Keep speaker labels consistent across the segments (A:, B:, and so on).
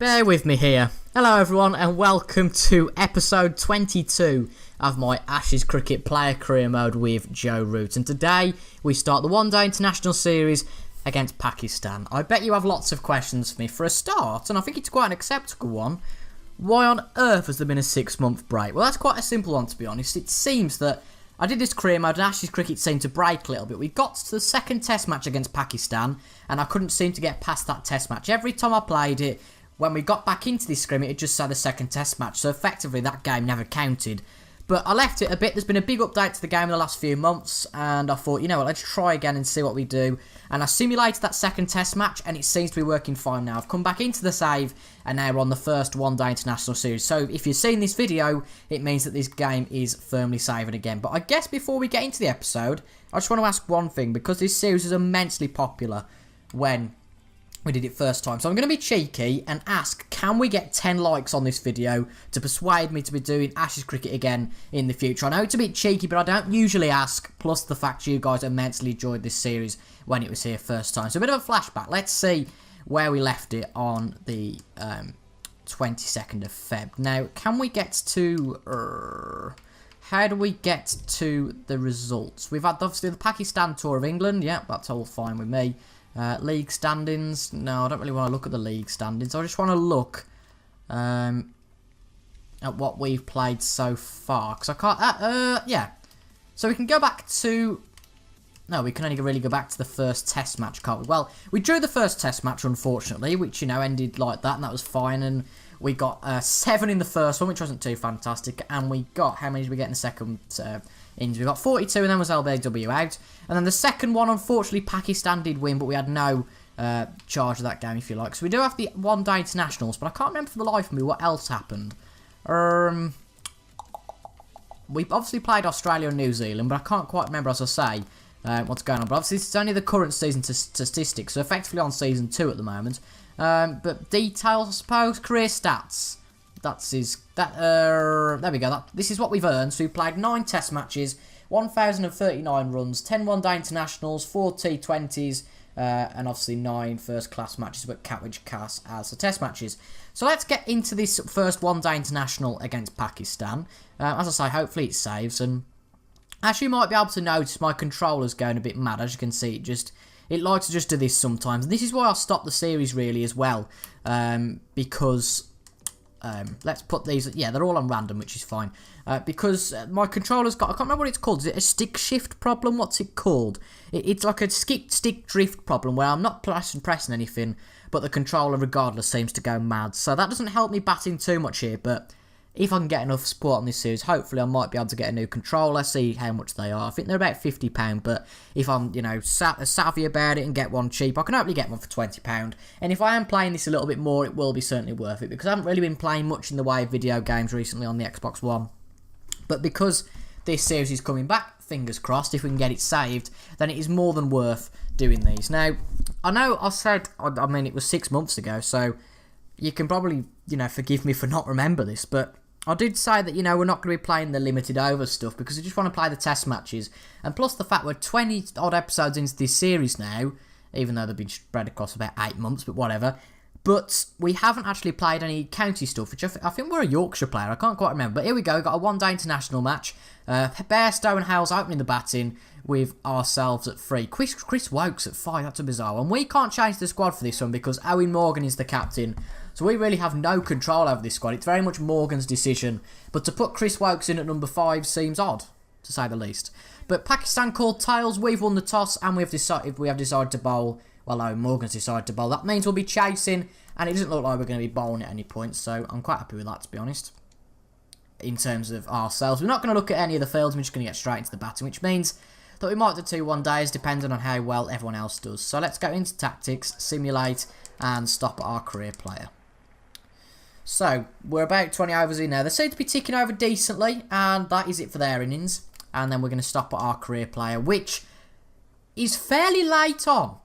A: Bear with me here. Hello everyone and welcome to episode 22 of my Ashes Cricket Player Career Mode with Joe Root. And today we start the One Day International Series against Pakistan. I bet you have lots of questions for me. For a start, and I think it's quite an acceptable one, why on earth has there been a 6-month break? Well, that's quite a simple one, to be honest. It seems that I did this career mode and Ashes cricket seemed to break a little bit. We got to the second test match against Pakistan and I couldn't seem to get past that test match. Every time I played it, when we got back into this scrim, it just said the second test match, so effectively that game never counted. But I left it a bit. There's been a big update to the game in the last few months, and I thought, you know what, let's try again and see what we do. And I simulated that second test match, and it seems to be working fine now. I've come back into the save, and now we're on the first One Day International Series. So if you've seen this video, it means that this game is firmly saving again. But I guess before we get into the episode, I just want to ask one thing, because this series is immensely popular when we did it first time. So I'm going to be cheeky and ask, can we get 10 likes on this video to persuade me to be doing Ashes cricket again in the future? I know it's a bit cheeky, but I don't usually ask, plus the fact you guys immensely enjoyed this series when it was here first time. So a bit of a flashback. Let's see where we left it on the 22nd of Feb. Now, can we get to... how do we get to the results? We've had, obviously, the Pakistan Tour of England. Yeah, that's all fine with me. League standings. No, I don't really want to look at the league standings. I just want to look at what we've played so far. Because I can't... yeah. So we can go back to... No, we can only really go back to the first test match, can't we? Well, we drew the first test match, unfortunately, which, you know, ended like that, and that was fine. And we got 7 in the first one, which wasn't too fantastic. And we got... How many did we get in the second... innings? We got 42 and then was LBW out. And then the second one, unfortunately, Pakistan did win, but we had no charge of that game, if you like. So we do have the One Day Internationals, but I can't remember for the life of me what else happened. We obviously played Australia and New Zealand, but I can't quite remember, as I say, what's going on. But obviously, this is only the current season statistics, so effectively on season 2 at the moment. But details, I suppose, career stats. There we go. This is what we've earned. So we've played 9 test matches, 1,039 runs, 10 one-day internationals, 4 T20s, and obviously 9 first-class matches, but which counts as the test matches. So let's get into this first one-day international against Pakistan. As I say, hopefully it saves. And as you might be able to notice, my controller's going a bit mad. As you can see, it likes to just do this sometimes. And this is why I stopped the series really as well, because... let's put these... Yeah, they're all on random, which is fine. Because my controller's got... I can't remember what it's called. Is it a stick shift problem? What's it called? It's like a stick drift problem where I'm not pressing anything, but the controller, regardless, seems to go mad. So that doesn't help me batting too much here, but if I can get enough support on this series, hopefully I might be able to get a new controller, see how much they are. I think they're about £50, but if I'm, you know, savvy about it and get one cheap, I can hopefully get one for £20. And if I am playing this a little bit more, it will be certainly worth it, because I haven't really been playing much in the way of video games recently on the Xbox One. But because this series is coming back, fingers crossed, if we can get it saved, then it is more than worth doing these. Now, I know I said, I mean, it was 6 months ago, so you can probably, you know, forgive me for not remember this, but I did say that, you know, we're not going to be playing the limited over stuff because we just want to play the test matches. And plus the fact we're 20 odd episodes into this series now, even though they've been spread across about 8 months, but whatever. But we haven't actually played any county stuff, which I think we're a Yorkshire player. I can't quite remember. But here we go. Got a one-day international match. Bairstow and Hales opening the batting with ourselves at 3. Chris Woakes at 5. That's a bizarre one. We can't change the squad for this one because Owen Morgan is the captain. So we really have no control over this squad. It's very much Morgan's decision. But to put Chris Woakes in at number 5 seems odd, to say the least. But Pakistan called tails. We've won the toss and we have decided to bowl. Well, Owen Morgan's decided to bowl. That means we'll be chasing, and it doesn't look like we're going to be bowling at any point. So I'm quite happy with that, to be honest. In terms of ourselves, we're not going to look at any of the fields. We're just going to get straight into the batting, which means that we might do 2 one-days depending on how well everyone else does. So let's go into tactics, simulate, and stop at our career player. So, we're about 20 overs in now. They seem to be ticking over decently, and that is it for their innings. And then we're going to stop at our career player, which is fairly late on.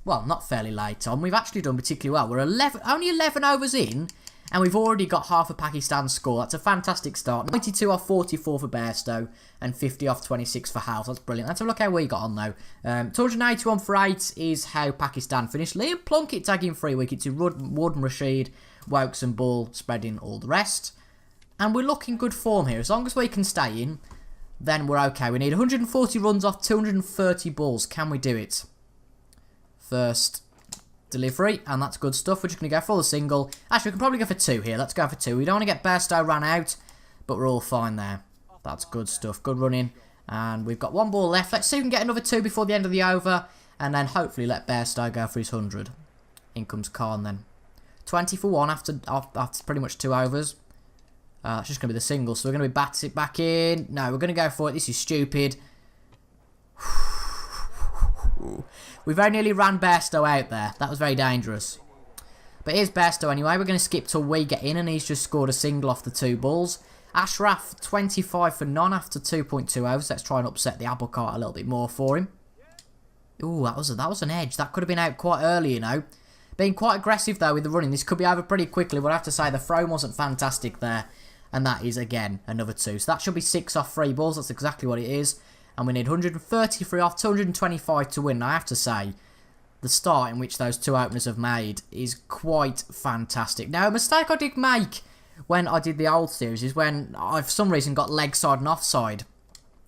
A: Well, not fairly late on. We've actually done particularly well. We're only 11 overs in, and we've already got half a Pakistan score. That's a fantastic start. 92 off 44 for Bairstow, and 50 off 26 for Hales. That's brilliant. Let's have a look how we got on, though. 281 for 8 is how Pakistan finished. Liam Plunkett tagging 3 wickets to Wood and Rashid Wokes and Ball spreading all the rest. And we're looking good form here. As long as we can stay in, then we're okay. We need 140 runs off 230 balls. Can we do it? First delivery, and that's good stuff. We're just going to go for the single. Actually, we can probably go for 2 here. Let's go for 2. We don't want to get Bairstow ran out, but we're all fine there. That's good stuff. Good running. And we've got 1 ball left. Let's see if we can get another 2 before the end of the over, and then hopefully let Bairstow go for his 100. In comes Khan then. 20 for 1 after pretty much 2 overs. It's just going to be the single, so we're going to be bat it back in. No, we're going to go for it. This is stupid. We very nearly ran Bairstow out there. That was very dangerous. But here's Bairstow anyway. We're going to skip till we get in, and he's just scored a single off the 2 balls. Ashraf, 25 for none after 2.2 overs. Let's try and upset the apple cart a little bit more for him. Ooh, that was an edge. That could have been out quite early, you know. Being quite aggressive, though, with the running. This could be over pretty quickly, but I have to say the throw wasn't fantastic there. And that is, again, another 2. So that should be 6 off 3 balls. That's exactly what it is. And we need 133 off 225 to win. And I have to say, the start in which those 2 openers have made is quite fantastic. Now, a mistake I did make when I did the old series is when I, for some reason, got leg side and offside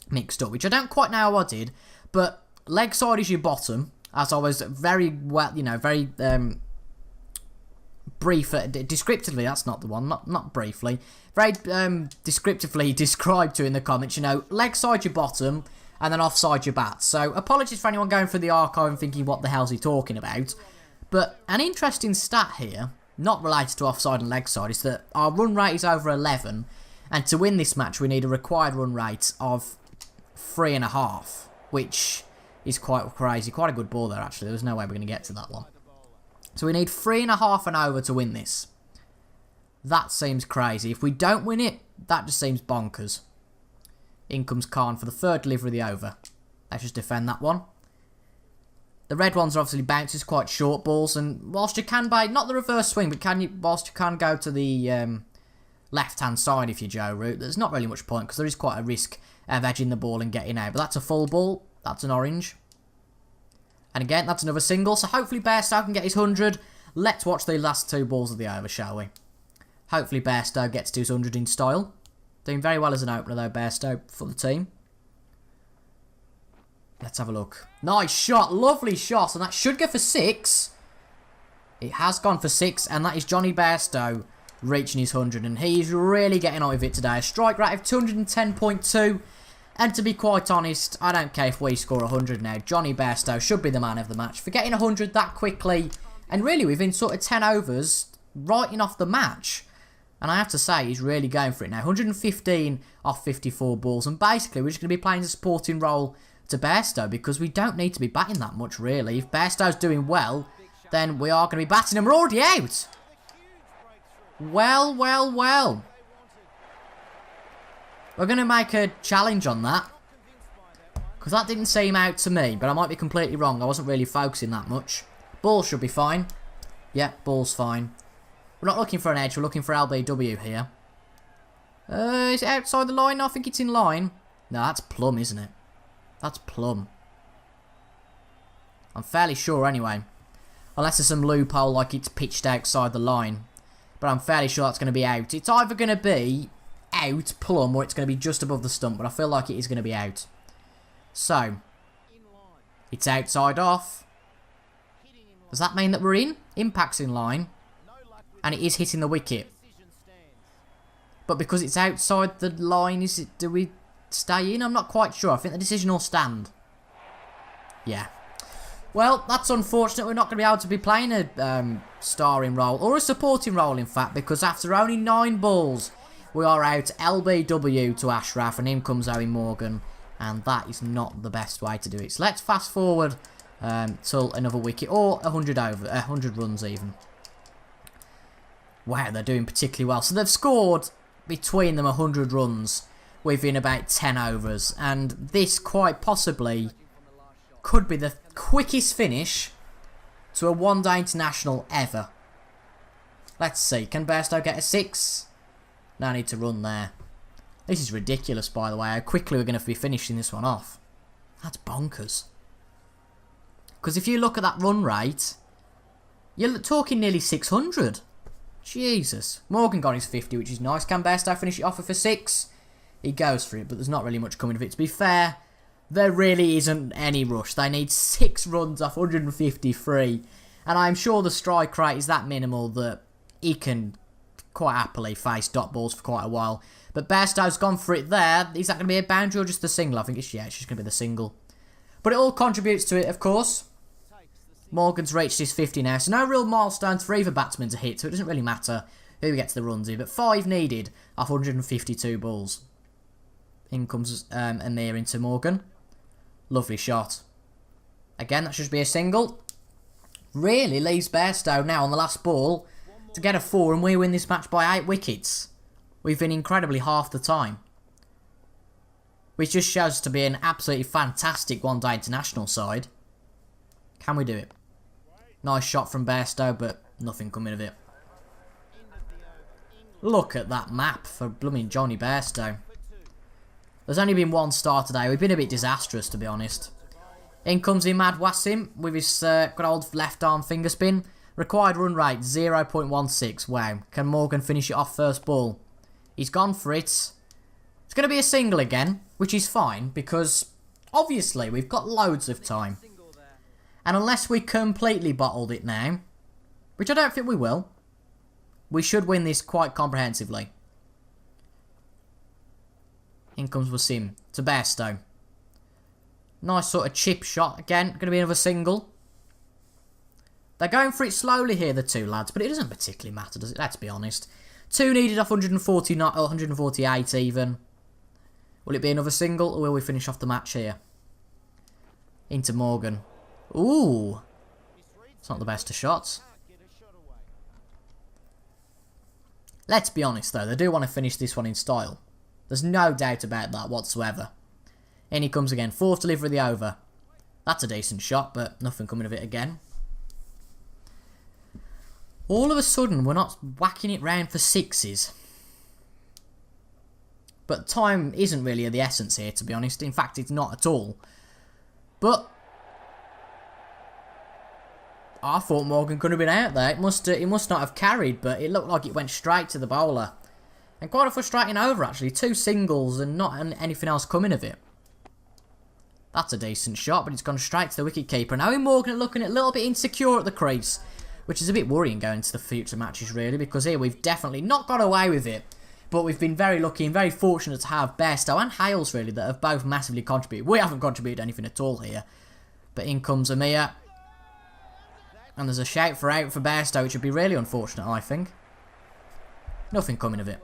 A: mixed up, which I don't quite know how I did. But leg side is your bottom, as I was very well, you know, very brief, descriptively, that's not the one, not briefly, very descriptively described to in the comments, you know, leg side your bottom, and then offside your bat. So, apologies for anyone going through the archive and thinking, what the hell's he talking about? But an interesting stat here, not related to offside and leg side, is that our run rate is over 11, and to win this match, we need a required run rate of 3.5, which is quite crazy. Quite a good ball there, actually. There was no way we're going to get to that one. So we need 3.5 and over to win this. That seems crazy. If we don't win it, that just seems bonkers. In comes Khan for the 3rd delivery of the over. Let's just defend that one. The red ones are obviously bounces, quite short balls, and whilst you can buy, not the reverse swing, but whilst you can go to the left-hand side if you're Joe Root, there's not really much point, because there is quite a risk of edging the ball and getting out. But that's a full ball. That's an orange. And again, that's another single. So hopefully Bairstow can get his 100. Let's watch the last 2 balls of the over, shall we? Hopefully Bairstow gets to his 100 in style. Doing very well as an opener, though, Bairstow, for the team. Let's have a look. Nice shot. Lovely shot. And that should go for 6. It has gone for 6. And that is Johnny Bairstow reaching his 100. And he's really getting on with it today. A strike rate of 210.2. And to be quite honest, I don't care if we score 100 now. Johnny Bairstow should be the man of the match for getting 100 that quickly. And really, within sort of 10 overs, writing off the match. And I have to say, he's really going for it now. 115 off 54 balls. And basically, we're just going to be playing a supporting role to Bairstow, because we don't need to be batting that much, really. If Bairstow's doing well, then we are going to be batting, and we're already out. Well, well, well. We're going to make a challenge on that, because that didn't seem out to me, but I might be completely wrong. I wasn't really focusing that much. Ball should be fine. Yep, ball's fine. We're not looking for an edge, we're looking for LBW here. Is it outside the line? I think it's in line. No, that's plumb, isn't it? That's plumb. I'm fairly sure anyway. Unless there's some loophole like it's pitched outside the line. But I'm fairly sure that's going to be out. It's either going to be out, plumb, or it's going to be just above the stump. But I feel like it is going to be out. So, it's outside off. Does that mean that we're in? Impact's in line. And it is hitting the wicket. But because it's outside the line, do we stay in? I'm not quite sure. I think the decision will stand. Yeah. Well, that's unfortunate. We're not going to be able to be playing a starring role, or a supporting role, in fact, because after only 9 balls, we are out LBW to Ashraf, and in comes Owen Morgan, and that is not the best way to do it. So let's fast forward till another wicket, or 100 runs even. Wow, they're doing particularly well. So they've scored between them 100 runs within about 10 overs, and this quite possibly could be the quickest finish to a one-day international ever. Let's see, can Bairstow get a 6? No need to run there. This is ridiculous, by the way, how quickly we're going to be finishing this one off. That's bonkers. Because if you look at that run rate, you're talking nearly 600. Jesus. Morgan got his 50, which is nice. Can Bairstow finish it off for 6? He goes for it, but there's not really much coming of it. To be fair, there really isn't any rush. They need 6 runs off 153. And I'm sure the strike rate is that minimal that he can quite happily face dot balls for quite a while. But Bairstow's gone for it there. Is that going to be a boundary or just the single? I think it's just going to be the single. But it all contributes to it, of course. Morgan's reached his 50 now, so no real milestones for either batsman to hit, so it doesn't really matter who gets the runs here. But 5 needed off 152 balls. In comes Amir into Morgan. Lovely shot. Again, that should be a single. Really leaves Bairstow now on the last ball to get a 4, and we win this match by 8 wickets. We've been incredibly half the time. Which just shows to be an absolutely fantastic one-day international side. Can we do it? Nice shot from Bairstow, but nothing coming of it. Look at that map for blooming Johnny Bairstow. There's only been 1 star today. We've been a bit disastrous, to be honest. In comes Imad Wasim with his good old left arm finger spin. Required run rate 0.16. Wow. Can Morgan finish it off first ball? He's gone for it. It's going to be a single again, which is fine because obviously we've got loads of time. And unless we completely bottled it now, which I don't think we will, we should win this quite comprehensively. In comes Wasim to Bairstow. Nice sort of chip shot. Again, going to be another single. They're going for it slowly here, the 2 lads, but it doesn't particularly matter, does it? Let's be honest. 2 needed off 149, or 148 even. Will it be another single, or will we finish off the match here? Into Morgan. Ooh. It's not the best of shots. Let's be honest, though. They do want to finish this one in style. There's no doubt about that whatsoever. In he comes again. 4th delivery of the over. That's a decent shot, but nothing coming of it again. All of a sudden, we're not whacking it round for 6s. But time isn't really of the essence here, to be honest. In fact, it's not at all. But I thought Morgan could have been out there. It must not have carried, but it looked like it went straight to the bowler. And quite a frustrating over, actually. 2 singles and not anything else coming of it. That's a decent shot, but it's gone straight to the wicketkeeper. Now Morgan looking a little bit insecure at the crease, which is a bit worrying going into the future matches, really, because here we've definitely not got away with it. But we've been very lucky and very fortunate to have Bairstow and Hales, really, that have both massively contributed. We haven't contributed anything at all here. But in comes Amir. And there's a shout for out for Bairstow, which would be really unfortunate, I think. Nothing coming of it.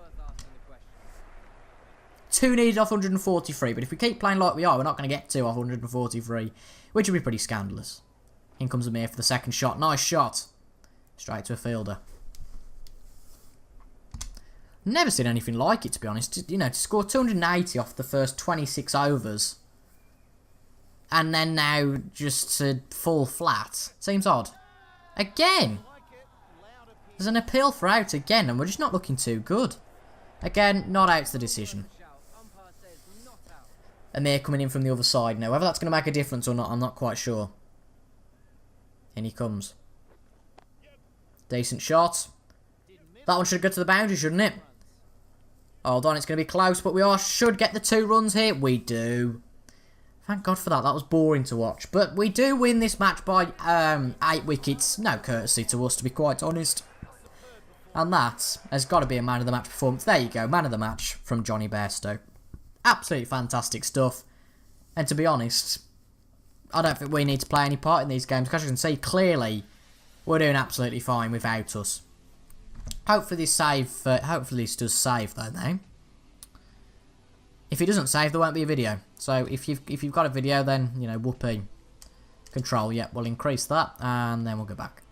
A: 2 needed off 143, but if we keep playing like we are, we're not going to get 2 off 143, which would be pretty scandalous. In comes Amir for the second shot. Nice shot. Straight to a fielder. Never seen anything like it, to be honest. You know, to score 280 off the first 26 overs, and then now just to fall flat. Seems odd. Again! There's an appeal for out again, and we're just not looking too good. Again, not out's the decision. Amir coming in from the other side now. Whether that's going to make a difference or not, I'm not quite sure. In he comes. Decent shot. That one should go to the boundary, shouldn't it? Hold on, it's going to be close, but we should get the 2 runs here. We do. Thank God for that. That was boring to watch. But we do win this match by 8 wickets. No courtesy to us, to be quite honest. And that has got to be a man of the match performance. There you go, man of the match from Johnny Bairstow. Absolutely fantastic stuff. And to be honest, I don't think we need to play any part in these games, because you can see clearly we're doing absolutely fine without us. Hopefully this does save though now. If it doesn't save, there won't be a video. So if you've got a video, then you know, whoopee. Control, yep, we'll increase that and then we'll go back.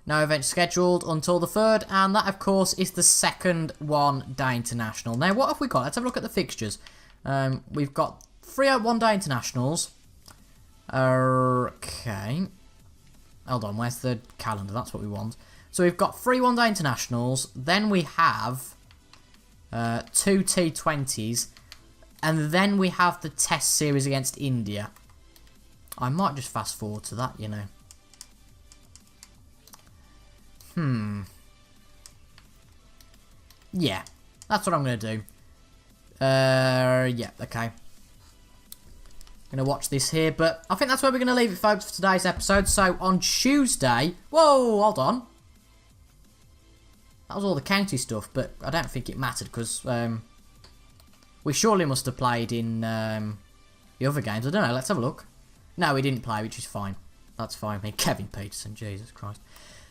A: No event scheduled until the 3rd, and that of course is the second one-day international. Now what have we got? Let's have a look at the fixtures. We've got 3 one-day internationals. Okay. Hold on, where's the calendar? That's what we want. So we've got 3 one-day internationals, then we have 2 T20s, and then we have the test series against India. I might just fast forward to that, you know. Yeah, that's what I'm going to do. Yeah, okay. Going to watch this here, but I think that's where we're going to leave it, folks, for today's episode. So, on Tuesday... Whoa, hold on. That was all the county stuff, but I don't think it mattered, because we surely must have played in the other games. I don't know, let's have a look. No, we didn't play, which is fine. That's fine. I mean, Kevin Peterson, Jesus Christ.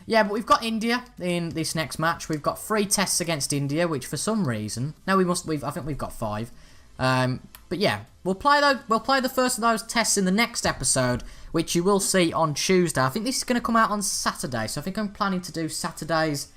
A: Yeah, but we've got India in this next match. We've got 3 tests against India, which for some reason... No, I think we've got 5. But yeah, we'll play the first of those tests in the next episode, which you will see on Tuesday. I think this is going to come out on Saturday, so I think I'm planning to do Saturdays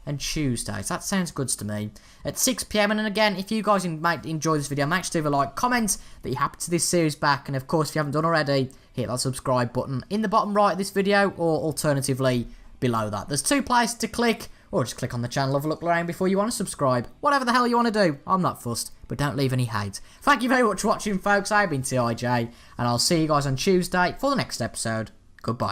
A: and Tuesdays. That sounds good to me. At 6 PM, and again, if you guys might enjoy this video, make sure to leave a like, comment that you're happy to this series back, and of course, if you haven't done already, hit that subscribe button in the bottom right of this video, or alternatively, below that. There's 2 places to click, or just click on the channel, have a look around before you want to subscribe. Whatever the hell you want to do, I'm not fussed, but don't leave any hate. Thank you very much for watching, folks. I've been TIJ, and I'll see you guys on Tuesday for the next episode. Goodbye.